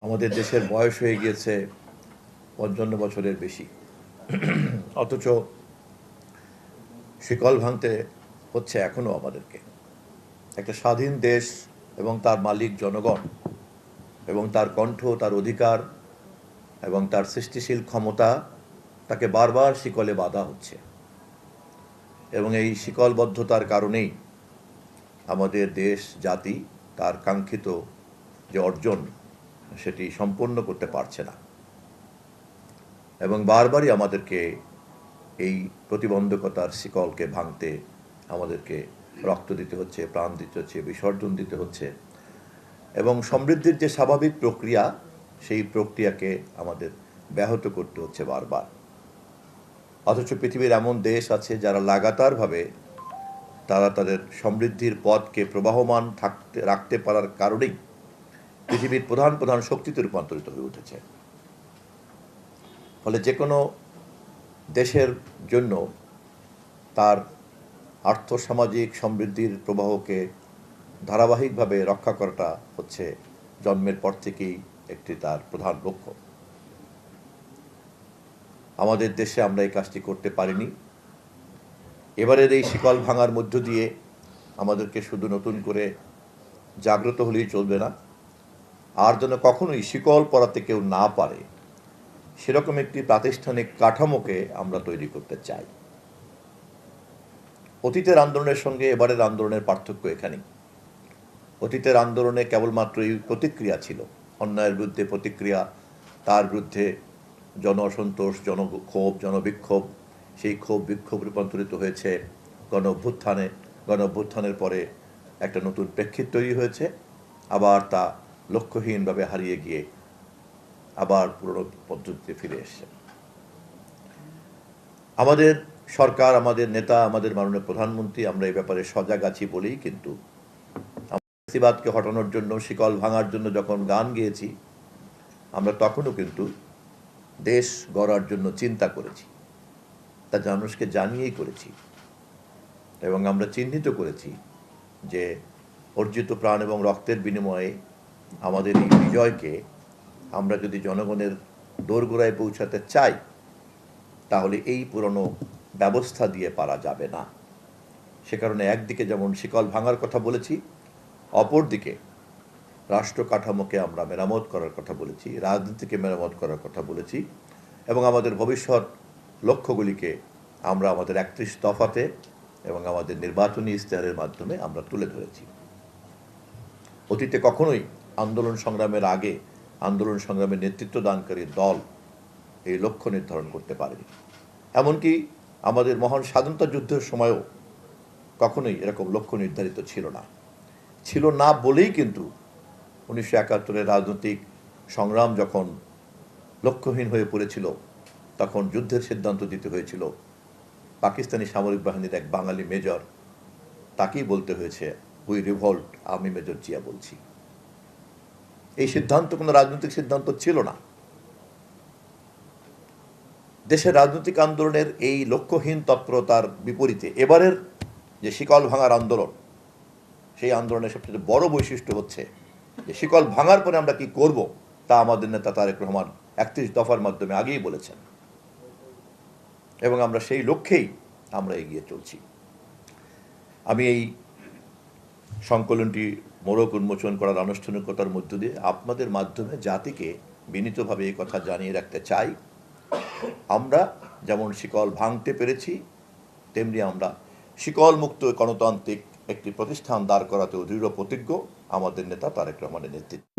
আমাদের দেশের বয়স হয়ে গিয়েছে ৫৫ বছরের বেশি, অথচ শিকল ভাঙতে হচ্ছে এখনও আমাদেরকে। একটা স্বাধীন দেশ এবং তার মালিক জনগণ এবং তার কণ্ঠ, তার অধিকার এবং তার সৃষ্টিশীল ক্ষমতা, তাকে বারবার শিকলে বাঁধা হচ্ছে। এবং এই শিকলবদ্ধতার কারণেই আমাদের দেশ জাতি তার কাঙ্ক্ষিত যে অর্জন সেটি সম্পন্ন করতে পারছে না। এবং বারবারই আমাদেরকে এই প্রতিবন্ধকতার শিকলকে ভাঙতে আমাদেরকে রক্ত দিতে হচ্ছে, প্রাণ দিতে হচ্ছে, বিসর্জন দিতে হচ্ছে। এবং সমৃদ্ধির যে স্বাভাবিক প্রক্রিয়া, সেই প্রক্রিয়াকে আমাদের ব্যাহত করতে হচ্ছে বারবার। অথচ পৃথিবীর এমন দেশ আছে যারা লাগাতারভাবে তারা তাদের সমৃদ্ধির পথকে প্রবাহমান রাখতে পারার কারণেই পৃথিবীর প্রধান প্রধান শক্তিতে রূপান্তরিত হয়ে উঠেছে। ফলে যে কোনো দেশের জন্য তার আর্থসামাজিক সমৃদ্ধির প্রবাহকে ধারাবাহিকভাবে রক্ষা করাটা হচ্ছে জন্মের পর থেকেই একটি তার প্রধান লক্ষ্য। আমাদের দেশে আমরা এই কাজটি করতে পারিনি। এবারের এই শিকল ভাঙার মধ্য দিয়ে আমাদেরকে শুধু নতুন করে জাগ্রত হলেই চলবে না, আর যেন কখনোই শিকল পরাতে কেউ না পারে সেরকম একটি প্রাতিষ্ঠানিক কাঠামোকে আমরা তৈরি করতে চাই। অতীতের আন্দোলনের সঙ্গে এবারের আন্দোলনের পার্থক্য এখানেই। অতীতের আন্দোলনে কেবলমাত্র এই প্রতিক্রিয়া ছিল, অন্যায়ের বিরুদ্ধে প্রতিক্রিয়া, তার বিরুদ্ধে জন অসন্তোষ, জনক্ষোভ, জনবিক্ষোভ, সেই ক্ষোভ বিক্ষোভ রূপান্তরিত হয়েছে গণ অভ্যুত্থানে। গণ অভ্যুত্থানের পরে একটা নতুন প্রেক্ষিত তৈরি হয়েছে, আবার তা লক্ষ্যহীনভাবে হারিয়ে গিয়ে আবার পুরনো পদ্ধতিতে ফিরে এসছে। আমাদের সরকার, আমাদের নেতা, আমাদের মাননীয় প্রধানমন্ত্রী, আমরা এই ব্যাপারে সজাগ আছি বলেই কিন্তু ফ্যাসিবাদকে হটানোর জন্য, শিকল ভাঙার জন্য যখন গান গেয়েছি, আমরা তখনও কিন্তু দেশ গড়ার জন্য চিন্তা করেছি, তা মানুষকে জানিয়েই করেছি। এবং আমরা চিহ্নিত করেছি যে অর্জিত প্রাণ এবং রক্তের বিনিময়ে আমাদের এই বিজয়কে আমরা যদি জনগণের দোরগোড়ায় পৌঁছাতে চাই, তাহলে এই পুরনো ব্যবস্থা দিয়ে পারা যাবে না। সে কারণে একদিকে যেমন শিকল ভাঙার কথা বলেছি, অপরদিকে রাষ্ট্র কাঠামোকে আমরা মেরামত করার কথা বলেছি, রাজনীতিকে মেরামত করার কথা বলেছি, এবং আমাদের ভবিষ্যৎ লক্ষ্যগুলিকে আমরা আমাদের ৩১ দফাতে এবং আমাদের নির্বাচনী ইশতেহারের মাধ্যমে আমরা তুলে ধরেছি। অতীতে কখনোই আন্দোলন সংগ্রামের আগে আন্দোলন সংগ্রামের নেতৃত্ব দানকারী দল এই লক্ষ্য নির্ধারণ করতে পারেনি। এমনকি আমাদের মহান স্বাধীনতা যুদ্ধের সময়ও কখনোই এরকম লক্ষ্য নির্ধারিত ছিল না বলেই কিন্তু ১৯৭১-এর রাজনৈতিক সংগ্রাম যখন লক্ষ্যহীন হয়ে পড়েছিল, তখন যুদ্ধের সিদ্ধান্ত দিতে হয়েছিল পাকিস্তানি সামরিক বাহিনীর এক বাঙালি মেজর, তাকেই বলতে হয়েছে উই রিভল্ট, আমি মেজর জিয়া বলছি। এই সিদ্ধান্ত কোনো রাজনৈতিক সিদ্ধান্ত ছিল না। দেশের রাজনৈতিক আন্দোলনের এই লক্ষ্যহীন তৎপরতার বিপরীতে এবারের যে শিকল ভাঙার আন্দোলন, সেই আন্দোলনের সবচেয়ে বড় বৈশিষ্ট্য হচ্ছে যে শিকল ভাঙার পরে আমরা কি করব তা আমাদের নেতা তারেক রহমান ৩১ দফার মাধ্যমে আগেই বলেছেন, এবং আমরা সেই লক্ষ্যেই আমরা এগিয়ে চলছি। আমি এই সংকলনটি মোড়ক উন্মোচন করার আনুষ্ঠানিকতার মধ্য দিয়ে আপনাদের মাধ্যমে জাতিকে বিনীতভাবে এই কথা জানিয়ে রাখতে চাই, আমরা যেমন শিকল ভাঙতে পেরেছি, তেমনি আমরা শিকল মুক্ত গণতান্ত্রিক একটি প্রতিষ্ঠান দাঁড় করাতেও দৃঢ় প্রতিজ্ঞ আমাদের নেতা তারেক রহমানের নেতৃত্বে।